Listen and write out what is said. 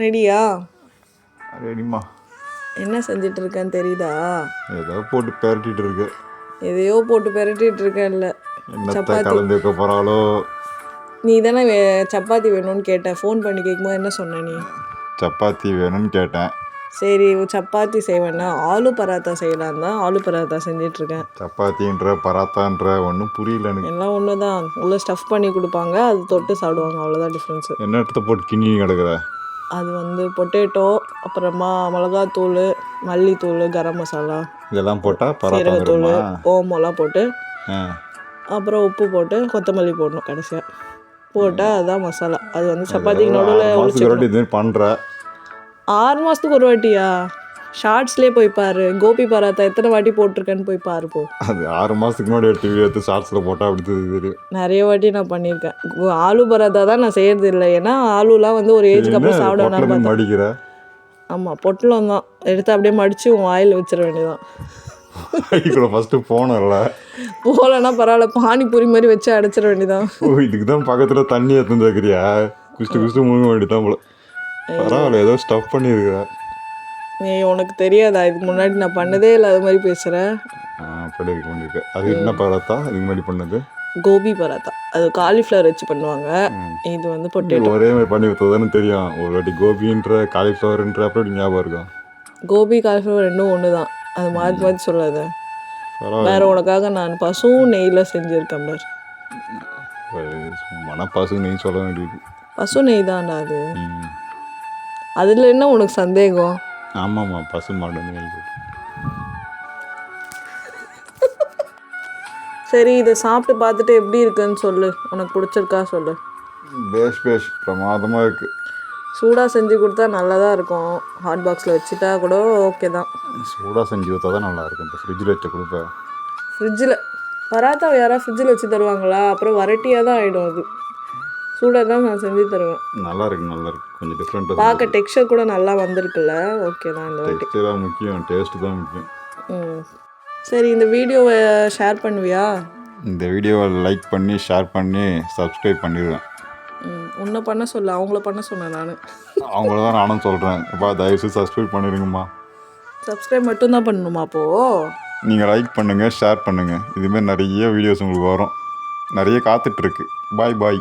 ரெடியா? ரெடிம்மா. என்ன செஞ்சுட்டு இருக்கேன்னு தெரியுதா? ஏதோ போட்டு பெரட்டிட்டு இருக்கு. எதையோ போட்டு பெரட்டிட்டு இருக்கேன்ல. என்னத்தை கலந்து வைக்க போகிறாளோ. நீ தானே சப்பாத்தி வேணும்னு கேட்டேன். ஃபோன் பண்ணி கேட்கும்போது என்ன சொன்ன நீ? சப்பாத்தி வேணும்னு கேட்டேன். சரி சப்பாத்தி செய்வேன்னா ஆலு பராத்தா செய்யலாம் தான் ஆலு பராத்தா செஞ்சிட்ருக்கேன். சப்பாத்தின்ற பராத்தான்ற ஒன்றும் புரியல எனக்கு. எல்லாம் ஒன்று தான். உள்ளே ஸ்டஃப் பண்ணி கொடுப்பாங்க, அது தொட்டு சாப்பிடுவாங்க, அவ்வளோதான் டிஃப்ரென்ஸு. என்ன இடத்த போட்டு கிண்ணி கிடக்குற? அது வந்து பொட்டேட்டோ, அப்புறமா மிளகாத்தூள், மல்லித்தூள், கரம் மசாலா இதெல்லாம் போட்டால் சீரகத்தூள், பராத்தா ஓமெல்லாம் போட்டு அப்புறம் உப்பு போட்டு கொத்தமல்லி போடணும் கடைசியாக போட்டால் அதுதான் மசாலா. அது வந்து சப்பாத்திக்கு நடுவில் இதுமாரி பண்ணுற 6 மாதத்துக்கு ஒரு வாட்டியா? ஷார்ட்ஸ்லேயே போய் பாரு. கோபி பராத்தா எத்தனை வாட்டி போட்டிருக்கேன்னு போய் பாரு போ. அது 6 மாதத்துக்கு முன்னாடி எடுத்து வீடியோ எடுத்து ஷார்ட்ஸில் போட்டால் அப்படி தெரியும். நிறைய வாட்டி நான் பண்ணியிருக்கேன். ஆலு பராத்தா தான் நான் செய்யறது இல்லை, ஏன்னா ஆலுலாம் வந்து ஒரு ஏஜுக்கு அப்புறம் சாப்பிடணும். மடிக்கிற? ஆமாம், பொட்டலம் தான் எடுத்து அப்படியே மடித்து உன் வாயில் வச்சிட வேண்டியதான். ஃபஸ்ட்டு போனல போகலன்னா பரவாயில்ல, பானிபூரி மாதிரி வச்சு அடைச்சிட வேண்டியதான். ஓ, இதுக்கு தான் பக்கத்தில் தண்ணி எடுத்து வைக்கிறியா? குஷ்டு முழுங்க வேண்டியதான் போல. பரவாயில்ல, ஏதோ ஸ்டஃப் பண்ணியிருக்கிற. நீ உனக்கு தெரியாதா? இதுக்கு முன்னாடி நான் பண்ணதே இல்லை, அது மாதிரி பேசுகிறேன். அப்படி இருக்க முடியாது. அது என்ன பராத்தா இதுக்கு முன்னாடி பண்ணது? கோபி பராத்தா. அது காலிஃப்ளவர் வச்சு பண்ணுவாங்க. இது வந்து பொட்டேட்டோ. ஒரே மாதிரி பண்ணி வைத்ததானே தெரியும். ஒரு வாட்டி கோபின்ற காலிஃப்ளவர்ன்ற அப்படி ஞாபகம் இருக்கும். கோபி காலிஃப்ளவர் ரெண்டும் ஒன்று தான். அது மாற்றி மாற்றி சொல்லாத. வேற உனக்காக நான் பசுவும் நெய்யில் செஞ்சுருக்கேன் பார். பசு நெய் சொல்ல வேண்டியது. பசு நெய் தான்டா அது. அதில் என்ன உனக்கு சந்தேகம்? ஆமாம்மா, பசு மாடு நெய். சரி, இதை சாப்பிட்டு பார்த்துட்டு எப்படி இருக்குன்னு சொல்லு. உனக்கு பிடிச்சிருக்கா சொல்லு. பேஷ் பிரமாதமாக இருக்குது. சூடாக செஞ்சு கொடுத்தா நல்லா தான் இருக்கும். ஹாட் பாக்ஸில் வச்சுட்டா கூட ஓகே தான். சூடாக செஞ்சு கொடுத்தா தான் நல்லாயிருக்கும். இப்போ ஃப்ரிட்ஜில் வச்சு கொடுப்பேன். ஃப்ரிட்ஜில் பராத்தாவை யாராவது ஃப்ரிட்ஜில் வச்சு தருவாங்களா? அப்புறம் வரட்டியாக தான் ஆகிடும். அது சூடாக தான் நான் செஞ்சு தருவேன். நல்லாயிருக்கு. கொஞ்சம் டிஃப்ரெண்ட்டாக பார்க்க டெக்ஸ்சர் கூட நல்லா வந்திருக்குல்ல. ஓகே தான். இந்த டெக்ஸ்சர் தான் முக்கியம், டேஸ்ட்டு தான் முக்கியம். சரி, இந்த வீடியோவை ஷேர் பண்ணுவியா? இந்த வீடியோவை லைக் பண்ணி ஷேர் பண்ணி சப்ஸ்கிரைப் பண்ணிடுவேன். உன்னை பண்ண சொல்ல, அவங்கள பண்ண சொன்னேன் நான். அவங்கள தான் நானும் சொல்கிறேன். இப்போ தயவுசெய்து சப்ஸ்கிரைப் பண்ணிடுங்கம்மா. சப்ஸ்கிரைப் மட்டும்தான் பண்ணணுமா? அப்போது நீங்கள் லைக் பண்ணுங்கள், ஷேர் பண்ணுங்கள். இதுமாரி நிறைய வீடியோஸ் உங்களுக்கு வரும். நிறைய காத்துட்ருக்கு. பாய்.